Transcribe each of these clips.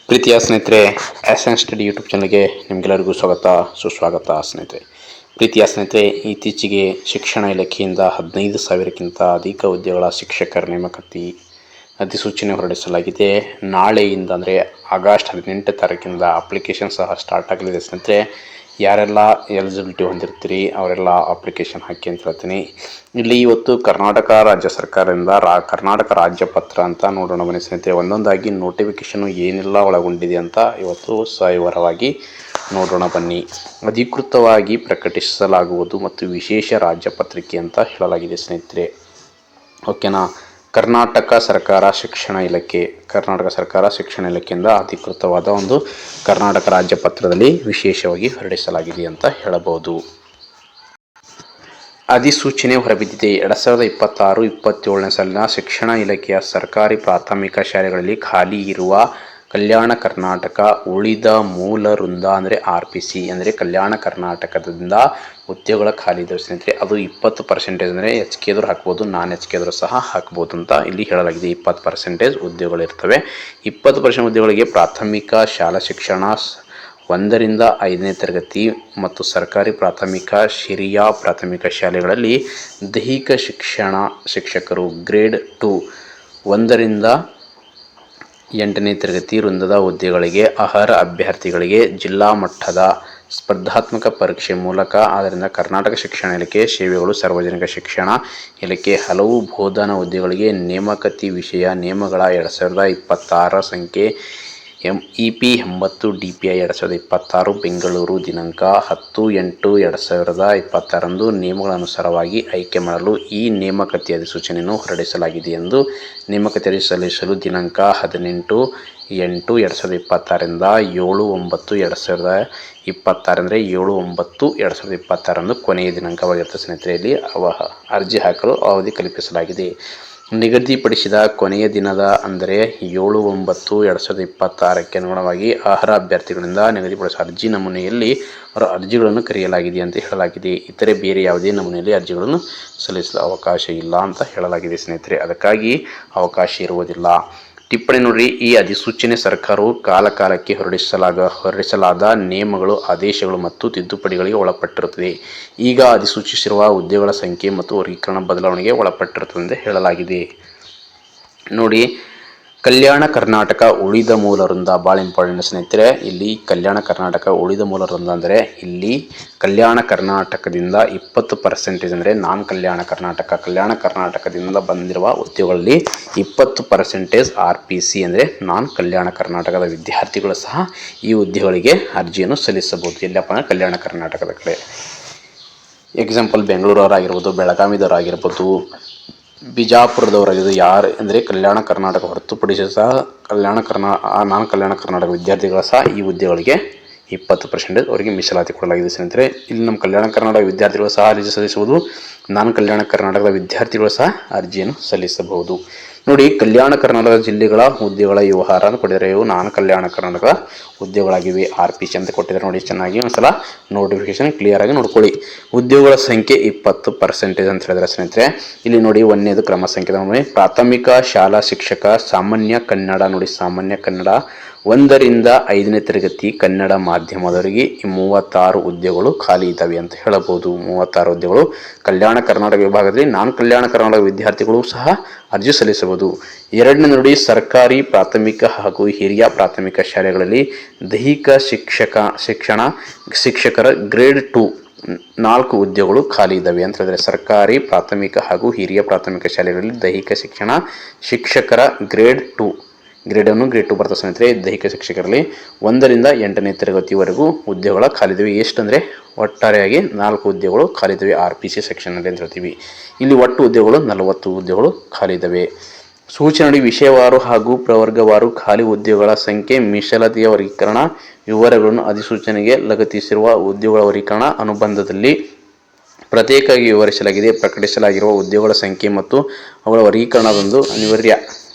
ಪ್ರೀತಿಯ ಸ್ನೇಹಿತರೆ, S study YouTube ಚಾನಲ್ಗೆ ನಿಮಗೆಲ್ಲರಿಗೂ ಸುಸ್ವಾಗತ ಸ್ನೇಹಿತರೆ. ಪ್ರೀತಿಯ ಸ್ನೇಹಿತರೆ, ಇತ್ತೀಚೆಗೆ ಶಿಕ್ಷಣ ಇಲಾಖೆಯಿಂದ 15,000ಕ್ಕಿಂತ ಅಧಿಕ ಹುದ್ದೆಗಳ ಶಿಕ್ಷಕರ ನೇಮಕಾತಿ ಅಧಿಸೂಚನೆ ಹೊರಡಿಸಲಾಗಿದೆ. ನಾಳೆಯಿಂದ ಅಂದರೆ ಆಗಸ್ಟ್ 18 ತಾರೀಕಿಂದ ಅಪ್ಲಿಕೇಶನ್ ಸಹ ಸ್ಟಾರ್ಟ್ ಆಗಲಿದೆ ಸ್ನೇಹಿತರೆ. ಯಾರೆಲ್ಲ ಎಲಿಜಿಬಿಲಿಟಿ ಹೊಂದಿರ್ತೀರಿ ಅವರೆಲ್ಲ ಅಪ್ಲಿಕೇಶನ್ ಹಾಕಿ ಅಂತ ಹೇಳ್ತೀನಿ. ಇಲ್ಲಿ ಇವತ್ತು ಕರ್ನಾಟಕ ರಾಜ್ಯ ಸರ್ಕಾರದಿಂದ ಕರ್ನಾಟಕ ರಾಜ್ಯ ಪತ್ರ ಅಂತ ನೋಡೋಣ ಬನ್ನಿ ಸ್ನೇಹಿತರೆ. ಒಂದೊಂದಾಗಿ ನೋಟಿಫಿಕೇಶನ್ ಏನೆಲ್ಲ ಒಳಗೊಂಡಿದೆ ಅಂತ ಇವತ್ತು ಸವಿವರವಾಗಿ ನೋಡೋಣ ಬನ್ನಿ. ಅಧಿಕೃತವಾಗಿ ಪ್ರಕಟಿಸಲಾಗುವುದು ಮತ್ತು ವಿಶೇಷ ರಾಜ್ಯ ಪತ್ರಿಕೆ ಅಂತ ಹೇಳಲಾಗಿದೆ ಸ್ನೇಹಿತರೆ. ಓಕೆನಾ. ಕರ್ನಾಟಕ ಸರ್ಕಾರ ಶಿಕ್ಷಣ ಇಲಾಖೆಯಿಂದ ಅಧಿಕೃತವಾದ ಒಂದು ಕರ್ನಾಟಕ ರಾಜ್ಯ ಪತ್ರದಲ್ಲಿ ವಿಶೇಷವಾಗಿ ಹೊರಡಿಸಲಾಗಿದೆ ಅಂತ ಹೇಳಬಹುದು. ಅಧಿಸೂಚನೆ ಹೊರಬಿದ್ದಿದೆ. 2026-27ನೇ ಸಾಲಿನ ಶಿಕ್ಷಣ ಇಲಾಖೆಯ ಸರ್ಕಾರಿ ಪ್ರಾಥಮಿಕ ಶಾಲೆಗಳಲ್ಲಿ ಖಾಲಿ ಇರುವ ಕಲ್ಯಾಣ ಕರ್ನಾಟಕ ಉಳಿದ ಮೂಲ ವೃಂದ ಅಂದರೆ RPC ಅಂದರೆ ಕಲ್ಯಾಣ ಕರ್ನಾಟಕದಿಂದ ಹುದ್ದೆಗಳ ಖಾಲಿ ಇದ್ದಾವೆ ಸ್ನೇಹಿತರೆ. ಅದು 20% ಅಂದರೆ HK ಹಾಕ್ಬೋದು, ನಾನ್ HK ಸಹ ಹಾಕ್ಬೋದು ಅಂತ ಇಲ್ಲಿ ಹೇಳಲಾಗಿದೆ. 20% ಹುದ್ದೆಗಳಿರ್ತವೆ. 20% ಹುದ್ದೆಗಳಿಗೆ ಪ್ರಾಥಮಿಕ ಶಾಲಾ ಶಿಕ್ಷಣ 1ರಿಂದ 5ನೇ ತರಗತಿ ಮತ್ತು ಸರ್ಕಾರಿ ಪ್ರಾಥಮಿಕ ಹಿರಿಯ ಪ್ರಾಥಮಿಕ ಶಾಲೆಗಳಲ್ಲಿ ದೈಹಿಕ ಶಿಕ್ಷಣ ಶಿಕ್ಷಕರು ಗ್ರೇಡ್ 2 1ರಿಂದ 8ನೇ ತರಗತಿ ವೃಂದದ ಹುದ್ದೆಗಳಿಗೆ ಅರ್ಹ ಅಭ್ಯರ್ಥಿಗಳಿಗೆ ಜಿಲ್ಲಾ ಮಟ್ಟದ ಸ್ಪರ್ಧಾತ್ಮಕ ಪರೀಕ್ಷೆ ಮೂಲಕ ಆದ್ದರಿಂದ ಕರ್ನಾಟಕ ಶಿಕ್ಷಣ ಇಲಾಖೆ ಸೇವೆಗಳು ಸಾರ್ವಜನಿಕ ಶಿಕ್ಷಣ ಇಲಾಖೆ ಹಲವು ಬೋಧನಾ ಹುದ್ದೆಗಳಿಗೆ ನೇಮಕಾತಿ ವಿಷಯ ನಿಯಮಗಳ 2026 ಸಂಖ್ಯೆ MEP 80 DPI 2026 ಬೆಂಗಳೂರು ದಿನಾಂಕ 10/8/2026 ನಿಯಮಗಳ ಅನುಸಾರವಾಗಿ ಆಯ್ಕೆ ಮಾಡಲು ಈ ನೇಮಕಾತಿ ಅಧಿಸೂಚನೆಯನ್ನು ಹೊರಡಿಸಲಾಗಿದೆ ಎಂದು ನೇಮಕಾತಿ ಅರ್ಜಿ ಸಲ್ಲಿಸಲು ದಿನಾಂಕ 18/8/2026ರಿಂದ 7/9/2026 ಅಂದರೆ 7/9/2026 ಕೊನೆಯ ದಿನಾಂಕವಾಗಿರುತ್ತೆ ಸ್ನೇಹಿತರೆ. ಇಲ್ಲಿ ಅರ್ಜಿ ಹಾಕಲು ಅವಧಿ ಕಲ್ಪಿಸಲಾಗಿದೆ. ನಿಗದಿಪಡಿಸಿದ ಕೊನೆಯ ದಿನದ ಅಂದರೆ 7/9/2026ಕ್ಕೆ ಅನುಗುಣವಾಗಿ ಅರ್ಹ ಅಭ್ಯರ್ಥಿಗಳಿಂದ ನಿಗದಿಪಡಿಸಿದ ಅರ್ಜಿ ನಮೂನೆಯಲ್ಲಿ ಅವರ ಅರ್ಜಿಗಳನ್ನು ಕರೆಯಲಾಗಿದೆ ಅಂತ ಹೇಳಲಾಗಿದೆ. ಇತರೆ ಬೇರೆ ಯಾವುದೇ ನಮೂನೆಯಲ್ಲಿ ಅರ್ಜಿಗಳನ್ನು ಸಲ್ಲಿಸಲು ಅವಕಾಶ ಇಲ್ಲ ಅಂತ ಹೇಳಲಾಗಿದೆ ಸ್ನೇಹಿತರೆ. ಅದಕ್ಕಾಗಿ ಅವಕಾಶ ಇರುವುದಿಲ್ಲ. ಟಿಪ್ಪಣಿ ನೋಡ್ರಿ. ಈ ಅಧಿಸೂಚನೆ ಸರ್ಕಾರವು ಕಾಲಕಾಲಕ್ಕೆ ಹೊರಡಿಸಲಾದ ನಿಯಮಗಳು, ಆದೇಶಗಳು ಮತ್ತು ತಿದ್ದುಪಡಿಗಳಿಗೆ ಒಳಪಟ್ಟಿರುತ್ತದೆ. ಈಗ ಅಧಿಸೂಚಿಸಿರುವ ಹುದ್ದೆಗಳ ಸಂಖ್ಯೆ ಮತ್ತು ವರ್ಗೀಕರಣ ಬದಲಾವಣೆಗೆ ಒಳಪಟ್ಟಿರುತ್ತದೆ ಎಂದು ಹೇಳಲಾಗಿದೆ. ನೋಡಿ, ಕಲ್ಯಾಣ ಕರ್ನಾಟಕ ಉಳಿದ ಮೂಲ ವೃಂದ ಭಾಳ ಇಂಪಾರ್ಟೆಂಟ್ ಸ್ನೇಹಿತರೆ. ಇಲ್ಲಿ ಕಲ್ಯಾಣ ಕರ್ನಾಟಕ ಉಳಿದ ಮೂಲ ವೃಂದ ಅಂದರೆ ಇಲ್ಲಿ ಕಲ್ಯಾಣ ಕರ್ನಾಟಕದಿಂದ 20% ಅಂದರೆ ನಾನ್ ಕಲ್ಯಾಣ ಕರ್ನಾಟಕದಿಂದ ಬಂದಿರುವ ಹುದ್ದೆಗಳಲ್ಲಿ 20% RPC ಅಂದರೆ ನಾನ್ ಕಲ್ಯಾಣ ಕರ್ನಾಟಕದ ವಿದ್ಯಾರ್ಥಿಗಳು ಸಹ ಈ ಹುದ್ದೆಗಳಿಗೆ ಅರ್ಜಿಯನ್ನು ಸಲ್ಲಿಸಬಹುದು. ಎಲ್ಲಪ್ಪ ಅಂದರೆ ಕಲ್ಯಾಣ ಕರ್ನಾಟಕದ ಕಡೆ. ಎಕ್ಸಾಂಪಲ್ ಬೆಂಗಳೂರವರಾಗಿರ್ಬೋದು, ಬೆಳಗಾವಿದವರಾಗಿರ್ಬೋದು, ಬಿಜಾಪುರದವರಾಗಿರ್ಬೋದು. ಯಾರು ಅಂದರೆ ಕಲ್ಯಾಣ ಕರ್ನಾಟಕ ಹೊರತುಪಡಿಸಿ ಸಹ ನಾನ್ ಕಲ್ಯಾಣ ಕರ್ನಾಟಕ ವಿದ್ಯಾರ್ಥಿಗಳು ಸಹ ಈ ಹುದ್ದೆಗಳಿಗೆ 20% ಅವರಿಗೆ ಮೀಸಲಾತಿ ಕೊಡಲಾಗಿದೆ ಸ್ನೇಹಿತರೆ. ಇಲ್ಲಿ ನಮ್ಮ ಕಲ್ಯಾಣ ಕರ್ನಾಟಕ ವಿದ್ಯಾರ್ಥಿಗಳು ಸಹ ಅರ್ಜಿ ಸಲ್ಲಿಸಬಹುದು, ನಾನ್ ಕಲ್ಯಾಣ ಕರ್ನಾಟಕದ ವಿದ್ಯಾರ್ಥಿಗಳು ಸಹ ಅರ್ಜಿಯನ್ನು ಸಲ್ಲಿಸಬಹುದು. ನೋಡಿ, ಕಲ್ಯಾಣ ಕರ್ನಾಟಕ ಜಿಲ್ಲೆಗಳ ಹುದ್ದೆಗಳ ವ್ಯವಹಾರ ಕೊಟ್ಟಿದ್ದಾರೆ. ಇವು ನಾನ್ ಕಲ್ಯಾಣ ಕರ್ನಾಟಕ ಹುದ್ದೆಗಳಾಗಿವೆ. RPC ಅಂತ ಕೊಟ್ಟಿದ್ದಾರೆ ನೋಡಿ. ಚೆನ್ನಾಗಿ ಒಂದ್ಸಲ ನೋಟಿಫಿಕೇಶನ್ ಕ್ಲಿಯರ್ ಆಗಿ ನೋಡ್ಕೊಳ್ಳಿ. ಉದ್ಯೋಗಗಳ ಸಂಖ್ಯೆ 20% ಅಂತ ಹೇಳಿದ್ರೆ ಸ್ನೇಹಿತರೆ. ಇಲ್ಲಿ ನೋಡಿ, 1ನೇದು ಕ್ರಮ ಸಂಖ್ಯೆ ನೋಡಿ, ಪ್ರಾಥಮಿಕ ಶಾಲಾ ಶಿಕ್ಷಕ ಸಾಮಾನ್ಯ ಕನ್ನಡ ನೋಡಿ. ಸಾಮಾನ್ಯ ಕನ್ನಡ 1ರಿಂದ 5ನೇ ತರಗತಿ ಕನ್ನಡ ಮಾಧ್ಯಮದವರಿಗೆ 36 ಹುದ್ದೆಗಳು ಖಾಲಿ ಇದ್ದಾವೆ ಅಂತ ಹೇಳಬಹುದು. 36 ಹುದ್ದೆಗಳು ಕಲ್ಯಾಣ ಕರ್ನಾಟಕ ವಿಭಾಗದಲ್ಲಿ ನಾನ್ ಕಲ್ಯಾಣ ಕರ್ನಾಟಕ ವಿದ್ಯಾರ್ಥಿಗಳು ಸಹ ಅರ್ಜಿ ಸಲ್ಲಿಸಬಹುದು. 2ನೇ ನೋಡಿ, ಸರ್ಕಾರಿ ಪ್ರಾಥಮಿಕ ಹಾಗೂ ಹಿರಿಯ ಪ್ರಾಥಮಿಕ ಶಾಲೆಗಳಲ್ಲಿ ದೈಹಿಕ ಶಿಕ್ಷಕರ ಗ್ರೇಡ್ 2 4 ಹುದ್ದೆಗಳು ಖಾಲಿ ಇದ್ದಾವೆ ಅಂತ ಹೇಳಿದರೆ, ಸರ್ಕಾರಿ ಪ್ರಾಥಮಿಕ ಹಾಗೂ ಹಿರಿಯ ಪ್ರಾಥಮಿಕ ಶಾಲೆಗಳಲ್ಲಿ ದೈಹಿಕ ಶಿಕ್ಷಕರ ಗ್ರೇಡ್ 2 ಬರ್ತದೆ ಸ್ನೇಹಿತರೆ. ದೈಹಿಕ ಶಿಕ್ಷಕರಲ್ಲಿ 1ರಿಂದ 8ನೇ ತರಗತಿವರೆಗೂ ಹುದ್ದೆಗಳ ಖಾಲಿದ್ದಾವೆ. ಎಷ್ಟಂದರೆ ಒಟ್ಟಾರೆಯಾಗಿ 4 ಹುದ್ದೆಗಳು ಖಾಲಿದ್ದಾವೆ RPC ಸೆಕ್ಷನ್ನಲ್ಲಿ ಅಂತ ಹೇಳ್ತೀವಿ. ಇಲ್ಲಿ ಒಟ್ಟು ಹುದ್ದೆಗಳು 40 ಹುದ್ದೆಗಳು ಖಾಲಿದ್ದಾವೆ. ಸೂಚನೆ ವಿಷಯವಾರು ಹಾಗೂ ಪ್ರವರ್ಗವಾರು ಖಾಲಿ ಹುದ್ದೆಗಳ ಸಂಖ್ಯೆ, ಮೀಸಲಾತಿಯ ವರ್ಗೀಕರಣ ವಿವರಗಳನ್ನು ಅಧಿಸೂಚನೆಗೆ ಲಗತ್ತಿಸಿರುವ ಹುದ್ದೆಗಳ ವರ್ಗೀಕರಣ ಅನುಬಂಧದಲ್ಲಿ ಪ್ರತ್ಯೇಕವಾಗಿ ವಿವರಿಸಲಾಗಿದೆ. ಪ್ರಕಟಿಸಲಾಗಿರುವ ಹುದ್ದೆಗಳ ಸಂಖ್ಯೆ ಮತ್ತು ಅವುಗಳ ವರ್ಗೀಕರಣದೊಂದು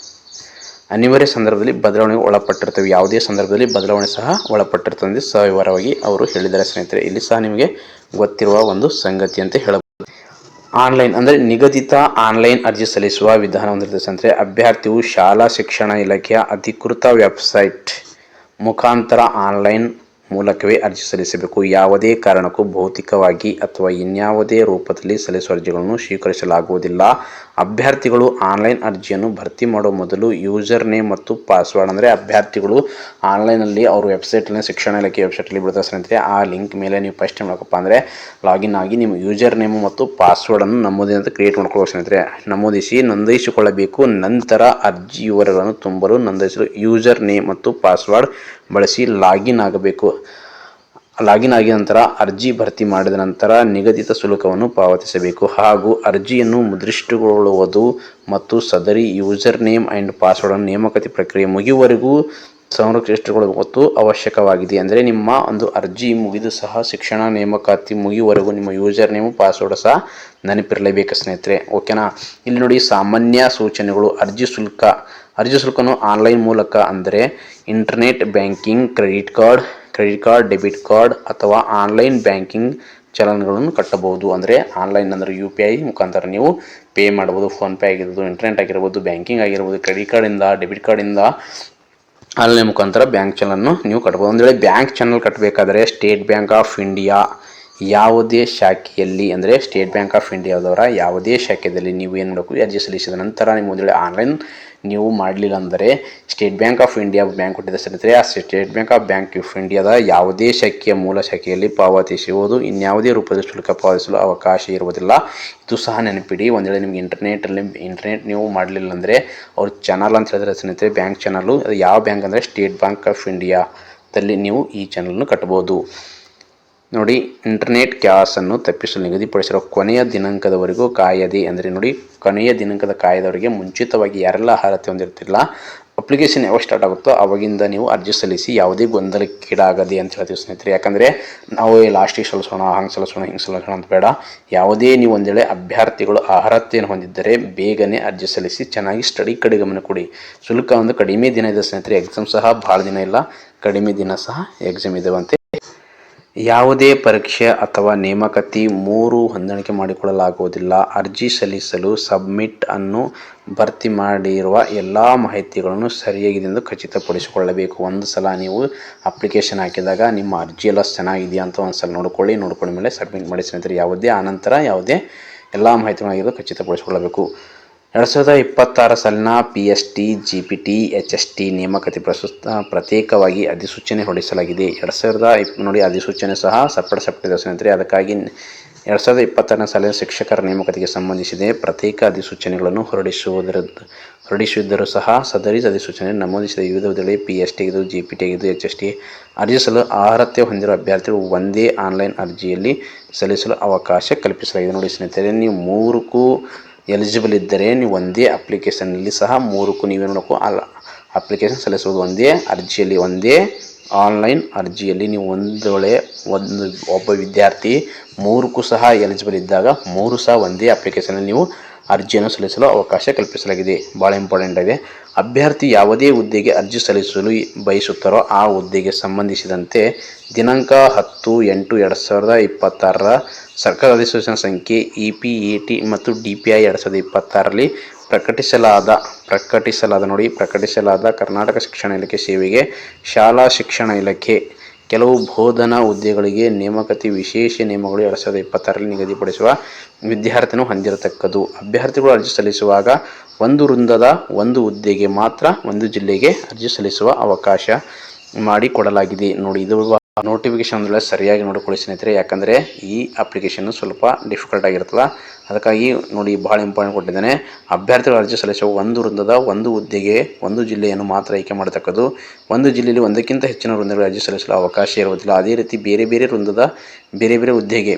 ಅನಿವಾರ್ಯ ಸಂದರ್ಭದಲ್ಲಿ ಬದಲಾವಣೆಗೆ ಒಳಪಟ್ಟಿರ್ತವೆ. ಯಾವುದೇ ಸಂದರ್ಭದಲ್ಲಿ ಬದಲಾವಣೆ ಸಹ ಒಳಪಟ್ಟಿರ್ತದೆ ಎಂದು ಸವಿವರವಾಗಿ ಅವರು ಹೇಳಿದ್ದಾರೆ ಸ್ನೇಹಿತರೆ. ಇಲ್ಲಿ ಸಹ ನಿಮಗೆ ಗೊತ್ತಿರುವ ಒಂದು ಸಂಗತಿ ಅಂತ ಹೇಳಬಹುದು. ಆನ್ಲೈನ್ ಅಂದರೆ ನಿಗದಿತ ಆನ್ಲೈನ್ ಅರ್ಜಿ ಸಲ್ಲಿಸುವ ವಿಧಾನ ಹೊಂದಿರುತ್ತದೆ ಸ್ನೇಹಿತರೆ. ಅಭ್ಯರ್ಥಿಯು ಶಾಲಾ ಶಿಕ್ಷಣ ಇಲಾಖೆಯ ಅಧಿಕೃತ ವೆಬ್ಸೈಟ್ ಮುಖಾಂತರ ಆನ್ಲೈನ್ ಮೂಲಕವೇ ಅರ್ಜಿ ಸಲ್ಲಿಸಬೇಕು. ಯಾವುದೇ ಕಾರಣಕ್ಕೂ ಭೌತಿಕವಾಗಿ ಅಥವಾ ಇನ್ಯಾವುದೇ ರೂಪದಲ್ಲಿ ಸಲ್ಲಿಸುವ ಅರ್ಜಿಗಳನ್ನು ಸ್ವೀಕರಿಸಲಾಗುವುದಿಲ್ಲ. ಅಭ್ಯರ್ಥಿಗಳು ಆನ್ಲೈನ್ ಅರ್ಜಿಯನ್ನು ಭರ್ತಿ ಮಾಡುವ ಮೊದಲು ಯೂಸರ್ ನೇಮ್ ಮತ್ತು ಪಾಸ್ವರ್ಡ್, ಅಂದರೆ ಅಭ್ಯರ್ಥಿಗಳು ಆನ್ಲೈನಲ್ಲಿ ಅವ್ರ ವೆಬ್ಸೈಟ್ನಲ್ಲಿ ಶಿಕ್ಷಣ ಇಲಾಖೆ ವೆಬ್ಸೈಟಲ್ಲಿ ಬಿಡ್ತಾರೆ ಸ್ನೇಹಿತರೆ. ಆ ಲಿಂಕ್ ಮೇಲೆ ನೀವು ಫಸ್ಟ್ ಏನು ಮಾಡಬೇಕಪ್ಪ ಅಂದರೆ ಲಾಗಿನ್ ಆಗಿ ನಿಮ್ಮ ಯೂಸರ್ ನೇಮು ಮತ್ತು ಪಾಸ್ವರ್ಡನ್ನು ನಮೂದಿಸಿ ಕ್ರಿಯೇಟ್ ಮಾಡ್ಕೊಳ್ಳೋ ಸ್ನೇಹಿತರೆ. ನಮೂದಿಸಿ ನೋಂದಾಯಿಸಿಕೊಳ್ಳಬೇಕು. ನಂತರ ಅರ್ಜಿ ವಿವರಗಳನ್ನು ತುಂಬಲು ನೋಂದಾಯಿಸಲು ಯೂಸರ್ ನೇಮ್ ಮತ್ತು ಪಾಸ್ವರ್ಡ್ ಬಳಸಿ ಲಾಗಿನ್ ಆಗಬೇಕು. ಲಾಗಿನ್ ಆಗಿದ ನಂತರ ಅರ್ಜಿ ಭರ್ತಿ ಮಾಡಿದ ನಂತರ ನಿಗದಿತ ಶುಲ್ಕವನ್ನು ಪಾವತಿಸಬೇಕು ಹಾಗೂ ಅರ್ಜಿಯನ್ನು ಮುದ್ರಿಸಿಕೊಳ್ಳುವುದು ಮತ್ತು ಸದರಿ ಯೂಸರ್ ನೇಮ್ ಆ್ಯಂಡ್ ಪಾಸ್ವರ್ಡನ್ನು ನೇಮಕಾತಿ ಪ್ರಕ್ರಿಯೆ ಮುಗಿಯುವವರೆಗೂ ಸಂರಕ್ಷಿಸಿಕೊಳ್ಳುವುದು ಅವಶ್ಯಕವಾಗಿದೆ. ಅಂದರೆ ನಿಮ್ಮ ಒಂದು ಅರ್ಜಿ ಮುಗಿದು ಸಹ ಶಿಕ್ಷಣ ನೇಮಕಾತಿ ಮುಗಿಯುವವರೆಗೂ ನಿಮ್ಮ ಯೂಸರ್ ನೇಮು ಪಾಸ್ವರ್ಡ್ ಸಹ ನೆನಪಿರಲೇಬೇಕು ಸ್ನೇಹಿತರೆ. ಓಕೆನಾ. ಇಲ್ಲಿ ನೋಡಿ ಸಾಮಾನ್ಯ ಸೂಚನೆಗಳು. ಅರ್ಜಿ ಶುಲ್ಕನು ಆನ್ಲೈನ್ ಮೂಲಕ ಅಂದರೆ internet banking, credit card, debit card ಅಥವಾ ಆನ್ಲೈನ್ ಬ್ಯಾಂಕಿಂಗ್ ಚಲನಗಳನ್ನು ಕಟ್ಟಬಹುದು. ಅಂದರೆ ಆನ್ಲೈನ್ ಅಂದರೆ UPI ಮುಖಾಂತರ ನೀವು ಪೇ ಮಾಡ್ಬೋದು. ಫೋನ್ಪೇ ಆಗಿರ್ಬೋದು, ಇಂಟರ್ನೆಟ್ ಆಗಿರ್ಬೋದು, ಬ್ಯಾಂಕಿಂಗ್ ಆಗಿರ್ಬೋದು, ಕ್ರೆಡಿಟ್ ಕಾರ್ಡಿಂದ, ಡೆಬಿಟ್ ಕಾರ್ಡಿಂದ ಆನ್ಲೈನ್ ಮುಖಾಂತರ ಬ್ಯಾಂಕ್ ಚಲನನ್ನು ನೀವು ಕಟ್ಬೋದು. ಒಂದು ವೇಳೆ ಬ್ಯಾಂಕ್ ಚಾನಲ್ ಕಟ್ಟಬೇಕಾದರೆ ಸ್ಟೇಟ್ ಬ್ಯಾಂಕ್ ಆಫ್ ಇಂಡಿಯಾ ಯಾವುದೇ ಶಾಖೆಯಲ್ಲಿ, ಅಂದರೆ ಸ್ಟೇಟ್ ಬ್ಯಾಂಕ್ ಆಫ್ ಇಂಡಿಯಾದವರ ಯಾವುದೇ ಶಾಖೆಯಲ್ಲಿ ನೀವು ಏನು ಮಾಡಬೇಕು, ಅರ್ಜಿ ಸಲ್ಲಿಸಿದ ನಂತರ ನೀವು ಒಂದು ವೇಳೆ ಆನ್ಲೈನ್ ನೀವು ಮಾಡಲಿಲ್ಲ ಅಂದರೆ state Bank of India bank ಕೊಟ್ಟಿದ್ದ ಸ್ನೇಹಿತರೆ, ಆ ಸ್ಟೇಟ್ ಬ್ಯಾಂಕ್ ಆಫ್ ಇಂಡಿಯಾದ ಯಾವುದೇ ಶಾಖೆಯ ಮೂಲ ಶಾಖೆಯಲ್ಲಿ ಪಾವತಿಸುವುದು, ಇನ್ಯಾವುದೇ ರೂಪದ ಶುಲ್ಕ ಪಾವತಿಸಲು ಅವಕಾಶ ಇರುವುದಿಲ್ಲ. ಇದು ಸಹ ನೆನಪಿಡಿ. ಒಂದು ವೇಳೆ ನಿಮಗೆ ಇಂಟರ್ನೆಟ್ ನೀವು ಮಾಡಲಿಲ್ಲ ಅಂದರೆ ಅವ್ರ ಚಾನಲ್ ಅಂತ ಹೇಳಿದ್ರೆ ಸ್ನೇಹಿತರೆ, ಬ್ಯಾಂಕ್ ಚಾನಲು, ಅದು ಯಾವ ಬ್ಯಾಂಕ್ ಅಂದರೆ ಸ್ಟೇಟ್ ಬ್ಯಾಂಕ್ ಆಫ್ ಇಂಡಿಯಾದಲ್ಲಿ ನೀವು ಈ ಚಾನಲನ್ನು ಕಟ್ಬೋದು. ನೋಡಿ, ಇಂಟರ್ನೆಟ್ ಕ್ಯಾಸನ್ನು ತಪ್ಪಿಸಲು ನಿಗದಿಪಡಿಸಿರುವ ಕೊನೆಯ ದಿನಾಂಕದವರೆಗೂ ಕಾಯದೆ. ಅಂದರೆ ನೋಡಿ, ಕೊನೆಯ ದಿನಾಂಕದ ಕಾಯ್ದವರಿಗೆ ಮುಂಚಿತವಾಗಿ ಯಾರೆಲ್ಲ ಅರ್ಹತೆ ಹೊಂದಿರ್ತಿಲ್ಲ, ಅಪ್ಲಿಕೇಶನ್ ಯಾವಾಗ ಸ್ಟಾರ್ಟ್ ಆಗುತ್ತೋ ಅವಾಗಿಂದ ನೀವು ಅರ್ಜಿ ಸಲ್ಲಿಸಿ, ಯಾವುದೇ ಗೊಂದಲಕ್ಕೀಡಾಗದೆ ಅಂತ ಹೇಳ್ತೀವಿ ಸ್ನೇಹಿತರೆ. ಯಾಕಂದರೆ ನಾವು ಲಾಸ್ಟಿಗೆ ಸಲ್ಲಿಸೋಣ, ಹಿಂಗೆ ಸಲ್ಲಿಸೋಣ ಅಂತ ಬೇಡ. ಯಾವುದೇ ನೀವು ಒಂದು ವೇಳೆ ಅಭ್ಯರ್ಥಿಗಳು ಅರ್ಹತೆಯನ್ನು ಹೊಂದಿದ್ದರೆ ಬೇಗನೆ ಅರ್ಜಿ ಸಲ್ಲಿಸಿ, ಚೆನ್ನಾಗಿ ಸ್ಟಡಿ ಕಡೆ ಗಮನ ಕೊಡಿ. ಶುಲ್ಕ ಒಂದು ಕಡಿಮೆ ದಿನ ಇದೆ ಸ್ನೇಹಿತರೆ. ಎಕ್ಸಾಮ್ ಸಹ ಭಾಳ ದಿನ ಇಲ್ಲ, ಕಡಿಮೆ ದಿನ ಸಹ ಎಕ್ಸಾಮ್ ಇದಾವಂತೆ. ಯಾವುದೇ ಪರೀಕ್ಷೆ ಅಥವಾ ನೇಮಕಾತಿ 3 ಹೊಂದಾಣಿಕೆ ಮಾಡಿಕೊಳ್ಳಲಾಗುವುದಿಲ್ಲ. ಅರ್ಜಿ ಸಲ್ಲಿಸಲು ಸಬ್ಮಿಟ್ ಅನ್ನು ಭರ್ತಿ ಮಾಡಿರುವ ಎಲ್ಲ ಮಾಹಿತಿಗಳನ್ನು ಸರಿಯಾಗಿದೆ ಎಂದು ಖಚಿತಪಡಿಸಿಕೊಳ್ಳಬೇಕು. ಒಂದು ಸಲ ನೀವು ಅಪ್ಲಿಕೇಶನ್ ಹಾಕಿದಾಗ ನಿಮ್ಮ ಅರ್ಜಿ ಎಲ್ಲ ಚೆನ್ನಾಗಿದೆಯಾ ಅಂತ ಒಂದು ಸಲ ನೋಡ್ಕೊಂಡ ಮೇಲೆ ಸಬ್ಮಿಟ್ ಮಾಡಿ ಸ್ನೇಹಿತರೆ. ಆನಂತರ ಯಾವುದೇ ಎಲ್ಲ ಮಾಹಿತಿಗಳಾಗಿರೋದು ಖಚಿತಪಡಿಸಿಕೊಳ್ಳಬೇಕು. 2026 ಸಾಲಿನ PST, GPT, HST ನೇಮಕಾತಿ ಪ್ರತ್ಯೇಕವಾಗಿ ಅಧಿಸೂಚನೆ ಹೊರಡಿಸಲಾಗಿದೆ. ನೋಡಿ, ಅಧಿಸೂಚನೆ ಸಹ ಸಪ್ರೇಟ್ ಇದೆ ಸ್ನೇಹಿತರೆ. ಅದಕ್ಕಾಗಿ 2026 ಸಾಲಿನ ಶಿಕ್ಷಕರ ನೇಮಕಾತಿಗೆ ಸಂಬಂಧಿಸಿದ ಪ್ರತ್ಯೇಕ ಅಧಿಸೂಚನೆಗಳನ್ನು ಹೊರಡಿಸಿದ್ದರೂ ಸಹ ಸದರಿ ಅಧಿಸೂಚನೆ ನಮೂದಿಸಿದ ವಿವಿಧ ಹುದ್ದೆಗಳಿಗೆ PST ಆಗಿದ್ದು, GPT ಆಗಿದ್ದು, HST ಅರ್ಜಿ ಸಲ್ಲಲು ಅರ್ಹತೆ ಹೊಂದಿರುವ ಅಭ್ಯರ್ಥಿಗಳು ಒಂದೇ ಆನ್ಲೈನ್ ಅರ್ಜಿಯಲ್ಲಿ ಸಲ್ಲಿಸಲು ಅವಕಾಶ ಕಲ್ಪಿಸಲಾಗಿದೆ. ನೋಡಿ ಸ್ನೇಹಿತರೆ, ನೀವು 3ಕ್ಕೂ ಎಲಿಜಿಬಲ್ ಇದ್ದರೆ ನೀವು ಒಂದೇ ಅಪ್ಲಿಕೇಶನ್ನಲ್ಲಿ ಸಹ 3ಕ್ಕೂ ನೀವೇನು ಮಾಡಬೇಕು, ಅಪ್ಲಿಕೇಶನ್ ಸಲ್ಲಿಸುವುದು ಒಂದೇ ಅರ್ಜಿಯಲ್ಲಿ, ಒಂದೇ ಆನ್ಲೈನ್ ಅರ್ಜಿಯಲ್ಲಿ. ನೀವು ಒಬ್ಬ ವಿದ್ಯಾರ್ಥಿ 3ಕ್ಕೂ ಸಹ ಎಲಿಜಿಬಲ್ ಇದ್ದಾಗ 3 ಸಹ ಒಂದೇ ಅಪ್ಲಿಕೇಶನಲ್ಲಿ ನೀವು ಅರ್ಜಿಯನ್ನು ಸಲ್ಲಿಸಲು ಅವಕಾಶ ಕಲ್ಪಿಸಲಾಗಿದೆ. ಭಾಳ ಇಂಪಾರ್ಟೆಂಟ್ ಇದೆ. ಅಭ್ಯರ್ಥಿ ಯಾವುದೇ ಹುದ್ದೆಗೆ ಅರ್ಜಿ ಸಲ್ಲಿಸಲು ಬಯಸುತ್ತಾರೋ ಆ ಹುದ್ದೆಗೆ ಸಂಬಂಧಿಸಿದಂತೆ ದಿನಾಂಕ 10/8/2026 ಸರ್ಕಾರದ ಅಧಿಸೂಚನಾ ಸಂಖ್ಯೆ EPAT ಮತ್ತು DPI 2026ರಲ್ಲಿ ಪ್ರಕಟಿಸಲಾದ ಕರ್ನಾಟಕ ಶಿಕ್ಷಣ ಇಲಾಖೆ ಸೇವೆಗೆ ಶಾಲಾ ಶಿಕ್ಷಣ ಇಲಾಖೆ ಕೆಲವು ಬೋಧನಾ ಹುದ್ದೆಗಳಿಗೆ ನೇಮಕಾತಿ ವಿಶೇಷ ನಿಯಮಗಳು 2026ರಲ್ಲಿ ನಿಗದಿಪಡಿಸುವ ವಿದ್ಯಾರ್ಥಿಯನ್ನು ಹೊಂದಿರತಕ್ಕದ್ದು. ಅಭ್ಯರ್ಥಿಗಳು ಅರ್ಜಿ ಸಲ್ಲಿಸುವಾಗ ಒಂದು ವೃಂದದ ಒಂದು ಹುದ್ದೆಗೆ ಮಾತ್ರ ಒಂದು ಜಿಲ್ಲೆಗೆ ಅರ್ಜಿ ಸಲ್ಲಿಸುವ ಅವಕಾಶ ಮಾಡಿಕೊಡಲಾಗಿದೆ. ನೋಡಿ, ಇದು ನೋಟಿಫಿಕೇಶನ್ ಸರಿಯಾಗಿ ನೋಡಿಕೊಳ್ಳಿ ಸ್ನೇಹಿತರೆ. ಯಾಕಂದರೆ ಈ ಅಪ್ಲಿಕೇಶನ್ ಸ್ವಲ್ಪ ಡಿಫಿಕಲ್ಟ್ ಆಗಿರ್ತದೆ. ಅದಕ್ಕಾಗಿ ನೋಡಿ, ಭಾಳ ಇಂಪಾರ್ಟೆಂಟ್ ಕೊಟ್ಟಿದ್ದಾನೆ. ಅಭ್ಯರ್ಥಿಗಳು ಅರ್ಜಿ ಸಲ್ಲಿಸುವ ಒಂದು ವೃಂದದ ಒಂದು ಹುದ್ದೆಗೆ ಒಂದು ಜಿಲ್ಲೆಯನ್ನು ಮಾತ್ರ ಆಯ್ಕೆ ಮಾಡತಕ್ಕದ್ದು. ಒಂದು ಜಿಲ್ಲೆಯಲ್ಲಿ ಒಂದಕ್ಕಿಂತ ಹೆಚ್ಚಿನ ವೃಂದಗಳು ಅರ್ಜಿ ಸಲ್ಲಿಸಲು ಅವಕಾಶ ಇರುವುದಿಲ್ಲ. ಅದೇ ರೀತಿ ಬೇರೆ ವೃಂದದ ಬೇರೆ ಹುದ್ದೆಗೆ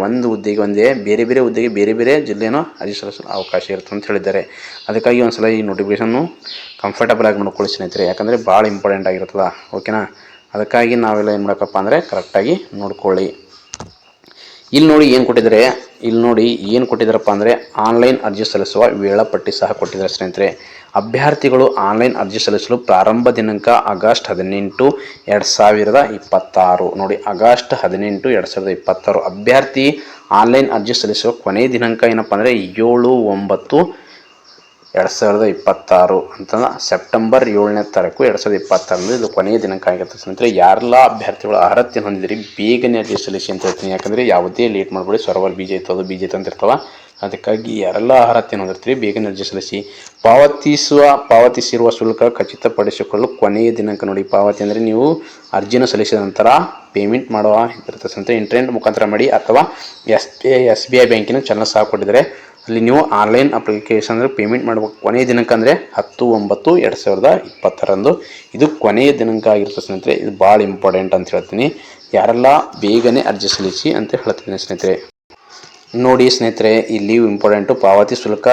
ಒಂದು ಹುದ್ದೆಗೆ ಬೇರೆ ಹುದ್ದೆಗೆ ಬೇರೆ ಜಿಲ್ಲೆಯನ್ನು ಅರ್ಜಿ ಸಲ್ಲಿಸಲು ಅವಕಾಶ ಇರುತ್ತೆ ಅಂತ ಹೇಳಿದ್ದಾರೆ. ಅದಕ್ಕಾಗಿ ಒಂದು ಸಲ ಈ ನೋಟಿಫಿಕೇಶನ್ನು ಕಂಫರ್ಟಬಲ್ ಆಗಿ ನೋಡ್ಕೊಳ್ಳಿ ಸ್ನೇಹಿತರೆ. ಯಾಕಂದರೆ ಭಾಳ ಇಂಪಾರ್ಟೆಂಟ್ ಆಗಿರ್ತದೆ. ಓಕೆನಾ. ಅದಕ್ಕಾಗಿ ನಾವೆಲ್ಲ ಏನು ಮಾಡಬೇಕಪ್ಪ ಅಂದರೆ ಕರೆಕ್ಟಾಗಿ ನೋಡ್ಕೊಳ್ಳಿ. ಇಲ್ಲಿ ನೋಡಿ ಏನು ಕೊಟ್ಟಿದ್ದಾರಪ್ಪ ಅಂದರೆ ಆನ್ಲೈನ್ ಅರ್ಜಿ ಸಲ್ಲಿಸುವ ವೇಳಾಪಟ್ಟಿ ಸಹ ಕೊಟ್ಟಿದ್ದಾರೆ ಸ್ನೇಹಿತರೆ. ಅಭ್ಯರ್ಥಿಗಳು ಆನ್ಲೈನ್ ಅರ್ಜಿ ಸಲ್ಲಿಸಲು ಪ್ರಾರಂಭ ದಿನಾಂಕ ಆಗಸ್ಟ್ 18, 2026. ನೋಡಿ, ಆಗಸ್ಟ್ 18, 2026. ಅಭ್ಯರ್ಥಿ ಆನ್ಲೈನ್ ಅರ್ಜಿ ಸಲ್ಲಿಸುವ ಕೊನೆಯ ದಿನಾಂಕ ಏನಪ್ಪ ಅಂದರೆ 7/9, 2026 ಅಂತಂದ್ರೆ ಸೆಪ್ಟೆಂಬರ್ 7ನೇ ತಾರೀಕು 2026 ಇದು ಕೊನೆಯ ದಿನಾಂಕ ಆಗಿರುತ್ತೆ ಸ್ನೇಹಿತರೆ. ಯಾರೆಲ್ಲ ಅಭ್ಯರ್ಥಿಗಳು ಅರ್ಹತೆ ಹೊಂದಿದ್ರಿ ಬೇಗನೆ ಅರ್ಜಿ ಸಲ್ಲಿಸಿ ಅಂತ ಹೇಳ್ತೀನಿ. ಯಾಕಂದರೆ ಯಾವುದೇ ಲೇಟ್ ಮಾಡಬೇಡಿ, ಸರ್ವರ್ ಬೀಜ ಇರ್ತದೆ, ಬೀಜ ತಂತಿರ್ತಾವೆ. ಅದಕ್ಕಾಗಿ ಯಾರೆಲ್ಲ ಅರ್ಹತೆ ಹೊಂದಿರ್ತೀರಿ ಬೇಗನೆ ಅರ್ಜಿ ಸಲ್ಲಿಸಿ. ಪಾವತಿಸಿರುವ ಶುಲ್ಕ ಖಚಿತಪಡಿಸಿಕೊಳ್ಳಲು ಕೊನೆಯ ದಿನಾಂಕ ನೋಡಿ. ಪಾವತಿ ಅಂದರೆ ನೀವು ಅರ್ಜಿನ ಸಲ್ಲಿಸಿದ ನಂತರ ಪೇಮೆಂಟ್ ಮಾಡುವ ಇರ್ತದೆ ಸ್ನೇಹಿತರೆ. ಇಂಟರ್ನೆಟ್ ಮುಖಾಂತರ ಮಾಡಿ ಅಥವಾ SBI ಬ್ಯಾಂಕಿನ ಚಲನ ಸಹ ಕೊಟ್ಟಿದ್ದಾರೆ. ಅಲ್ಲಿ ನೀವು ಆನ್ಲೈನ್ ಅಪ್ಲಿಕೇಶನ್ ಅಂದರೆ ಪೇಮೆಂಟ್ ಮಾಡಬೇಕು. ಕೊನೆಯ ದಿನಾಂಕ ಅಂದರೆ 10/9/2026 ಇದು ಕೊನೆಯ ದಿನಾಂಕ ಆಗಿರ್ತದೆ ಸ್ನೇಹಿತರೆ. ಇದು ಭಾಳ ಇಂಪಾರ್ಟೆಂಟ್ ಅಂತ ಹೇಳ್ತೀನಿ. ಯಾರೆಲ್ಲ ಬೇಗನೆ ಅರ್ಜಿ ಸಲ್ಲಿಸಿ ಅಂತ ಹೇಳ್ತೀನಿ ಸ್ನೇಹಿತರೆ. ನೋಡಿ ಸ್ನೇಹಿತರೆ, ಇಲ್ಲಿ ಇಂಪಾರ್ಟೆಂಟು ಪಾವತಿ ಶುಲ್ಕ,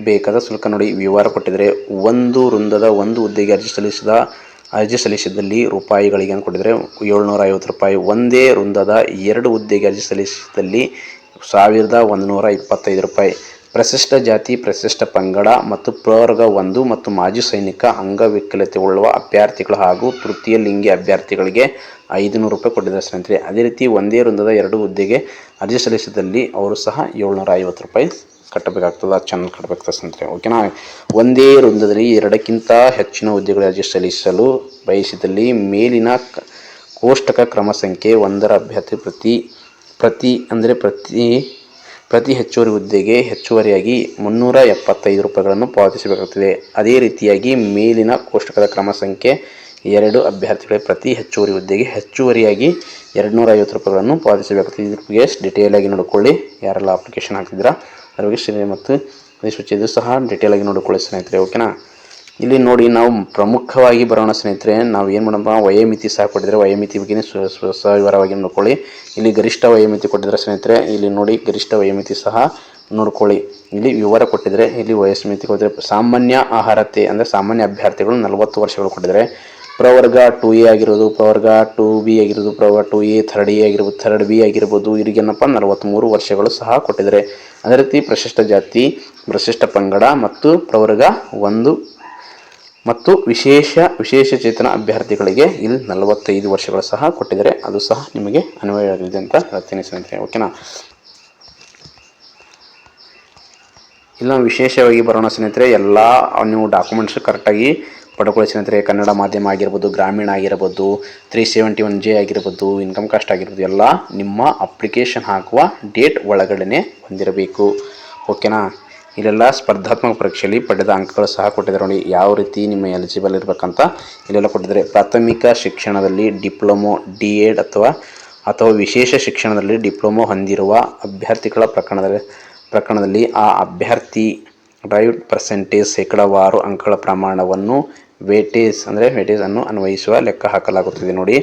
ಬೇಕಾದ ಶುಲ್ಕ ನೋಡಿ ವಿವರ ಕೊಟ್ಟಿದ್ದಾರೆ. ಒಂದು ವೃಂದದ ಒಂದು ಹುದ್ದೆಗೆ ಅರ್ಜಿ ಸಲ್ಲಿಸಿದಲ್ಲಿ ರೂಪಾಯಿಗಳಿಗೆ ಅಂತ ಕೊಟ್ಟಿದ್ದಾರೆ 750 ರೂಪಾಯಿ. ಒಂದೇ ವೃಂದದ 2 ಹುದ್ದೆಗೆ ಅರ್ಜಿ ಸಲ್ಲಿಸಿದಲ್ಲಿ 1125 ರೂಪಾಯಿ. ಪರಿಶಿಷ್ಟ ಜಾತಿ, ಪರಿಶಿಷ್ಟ ಪಂಗಡ ಮತ್ತು ಪ್ರವರ್ಗ 1 ಮತ್ತು ಮಾಜಿ ಸೈನಿಕ, ಅಂಗವಿಕಲತೆ ಉಳ್ಳುವ ಅಭ್ಯರ್ಥಿಗಳು ಹಾಗೂ ತೃತೀಯ ಲಿಂಗಿ ಅಭ್ಯರ್ಥಿಗಳಿಗೆ 500 ರೂಪಾಯಿ ಕೊಟ್ಟಿದ್ದಾರೆ ಸ್ನೇಹಿತರೆ. ಅದೇ ರೀತಿ ಒಂದೇ ವೃಂದದ 2 ಹುದ್ದೆಗೆ ಅರ್ಜಿ ಸಲ್ಲಿಸಿದಲ್ಲಿ ಅವರು ಸಹ 750 ರೂಪಾಯಿ ಕಟ್ಟಬೇಕಾಗ್ತದೆ, ಚಾನಲ್ ಕಟ್ಟಬೇಕಾಗ್ತದೆ ಸ್ನೇಹಿತರೆ. ಓಕೆನಾ. ಒಂದೇ ವೃಂದದಲ್ಲಿ 2ಕ್ಕಿಂತ ಹೆಚ್ಚಿನ ಹುದ್ದೆಗಳ ಅರ್ಜಿ ಸಲ್ಲಿಸಲು ಬಯಸಿದಲ್ಲಿ ಮೇಲಿನ ಕೋಷ್ಟಕ ಕ್ರಮ ಸಂಖ್ಯೆ 1ರ ಅಭ್ಯರ್ಥಿ ಪ್ರತಿ ಹೆಚ್ಚುವರಿ ಹುದ್ದೆಗೆ ಹೆಚ್ಚುವರಿಯಾಗಿ 375 ರೂಪಾಯಿಗಳನ್ನು ಪಾವತಿಸಬೇಕಾಗುತ್ತದೆ. ಅದೇ ರೀತಿಯಾಗಿ ಮೇಲಿನ ಕೋಷ್ಟಕದ ಕ್ರಮ ಸಂಖ್ಯೆ 2 ಅಭ್ಯರ್ಥಿಗಳಿಗೆ ಪ್ರತಿ ಹೆಚ್ಚುವರಿ ಹುದ್ದೆಗೆ ಹೆಚ್ಚುವರಿಯಾಗಿ 250 ರೂಪಾಯಿಗಳನ್ನು ಪಾವತಿಸಬೇಕಾಗುತ್ತದೆ. ಇದ್ರ ಬಗ್ಗೆ ಡಿಟೇಲ್ ಆಗಿ ನೋಡಿಕೊಳ್ಳಿ. ಯಾರೆಲ್ಲ ಅಪ್ಲಿಕೇಶನ್ ಹಾಕಿದ್ದೀರಾ ಅದ್ರ ಬಗ್ಗೆ ಮತ್ತು ಅಧಿಸೂಚನೆ ಇದು ಸಹ ಡಿಟೇಲ್ ಆಗಿ ನೋಡಿಕೊಳ್ಳಿ ಸ್ನೇಹಿತರೆ. ಓಕೆನಾ. ಇಲ್ಲಿ ನೋಡಿ ನಾವು ಪ್ರಮುಖವಾಗಿ ಬರೋಣ ಸ್ನೇಹಿತರೆ. ನಾವು ಏನು ಮಾಡೋಣ, ವಯೋಮಿತಿ ಸಹ ಕೊಟ್ಟಿದ್ದಾರೆ. ವಯೋಮಿತಿ ಬಗ್ಗೆ ಸವಿವರವಾಗಿ ನೋಡ್ಕೊಳ್ಳಿ. ಇಲ್ಲಿ ಗರಿಷ್ಠ ವಯೋಮಿತಿ ಕೊಟ್ಟಿದ್ದಾರೆ ಸ್ನೇಹಿತರೆ. ಇಲ್ಲಿ ನೋಡಿ ಗರಿಷ್ಠ ವಯೋಮಿತಿ ಸಹ ನೋಡ್ಕೊಳ್ಳಿ. ಇಲ್ಲಿ ವಿವರ ಕೊಟ್ಟಿದ್ದಾರೆ. ಇಲ್ಲಿ ವಯೋಮಿತಿ ಕೊಟ್ಟಿದ್ದಾರೆ. ಸಾಮಾನ್ಯ ಅರ್ಹತೆ ಅಂದರೆ ಸಾಮಾನ್ಯ ಅಭ್ಯರ್ಥಿಗಳು 40 ವರ್ಷಗಳು ಕೊಟ್ಟಿದ್ದಾರೆ. ಪ್ರವರ್ಗ 2A ಆಗಿರೋದು, ಪ್ರವರ್ಗ 2B ಆಗಿರೋದು, ಪ್ರವರ್ಗ 2A ಥರ್ಡ್ A ಆಗಿರ್ಬೋದು, ಥರ್ಡ್ B ಆಗಿರ್ಬೋದು, ಇವರಿಗೇನಪ್ಪ 43 ವರ್ಷಗಳು ಸಹ ಕೊಟ್ಟಿದ್ದಾರೆ. ಅದೇ ರೀತಿ ಪರಿಶಿಷ್ಟ ಜಾತಿ, ಪರಿಶಿಷ್ಟ ಪಂಗಡ ಮತ್ತು ಪ್ರವರ್ಗ 1 ಮತ್ತು ವಿಶೇಷಚೇತನ ಅಭ್ಯರ್ಥಿಗಳಿಗೆ ಇಲ್ಲಿ 45 ವರ್ಷಗಳು ಸಹ ಕೊಟ್ಟಿದ್ದಾರೆ. ಅದು ಸಹ ನಿಮಗೆ ಅನ್ವಯವಾಗಲಿದೆ ಅಂತ ಹೇಳ್ತೀನಿ ಸ್ನೇಹಿತರೆ. ಓಕೆನಾ. ಇಲ್ಲ ವಿಶೇಷವಾಗಿ ಬರೋಣ ಸ್ನೇಹಿತರೆ. ಎಲ್ಲ ನೀವು ಡಾಕ್ಯುಮೆಂಟ್ಸ್ ಕರೆಕ್ಟಾಗಿ ಪಡ್ಕೊಳ್ಳಿ ಸ್ನೇಹಿತರೆ. ಕನ್ನಡ ಮಾಧ್ಯಮ ಆಗಿರ್ಬೋದು, ಗ್ರಾಮೀಣ ಆಗಿರ್ಬೋದು, 371J ಆಗಿರ್ಬೋದು, ಇನ್ಕಮ್ ಕಾಸ್ಟ್ ಆಗಿರ್ಬೋದು, ಎಲ್ಲ ನಿಮ್ಮ ಅಪ್ಲಿಕೇಶನ್ ಹಾಕುವ ಡೇಟ್ ಒಳಗಡೆ ಹೊಂದಿರಬೇಕು. ಓಕೆನಾ. ಇಲ್ಲೆಲ್ಲ ಸ್ಪರ್ಧಾತ್ಮಕ ಪರೀಕ್ಷೆಯಲ್ಲಿ ಪಡೆದ ಅಂಕಗಳು ಸಹ ಕೊಟ್ಟಿದ್ದಾರೆ ನೋಡಿ. ಯಾವ ರೀತಿ ನಿಮ್ಮ ಎಲಿಜಿಬಲ್ ಇರಬೇಕಂತ ಇಲ್ಲೆಲ್ಲ ಕೊಟ್ಟಿದ್ದಾರೆ. ಪ್ರಾಥಮಿಕ ಶಿಕ್ಷಣದಲ್ಲಿ ಡಿಪ್ಲೊಮೊ, D.Ed ಅಥವಾ ವಿಶೇಷ ಶಿಕ್ಷಣದಲ್ಲಿ ಡಿಪ್ಲೊಮೊ ಹೊಂದಿರುವ ಅಭ್ಯರ್ಥಿಗಳ ಪ್ರಕರಣದಲ್ಲಿ ಆ ಅಭ್ಯರ್ಥಿ ಡ್ರೈವ್ಡ್ ಪರ್ಸೆಂಟೇಜ್ ಶೇಕಡಾವಾರು ಅಂಕಗಳ ಪ್ರಮಾಣವನ್ನು ವೇಟೇಜ್ ಅನ್ನು ಅನ್ವಯಿಸುವ ಲೆಕ್ಕ ಹಾಕಲಾಗುತ್ತದೆ ನೋಡಿ.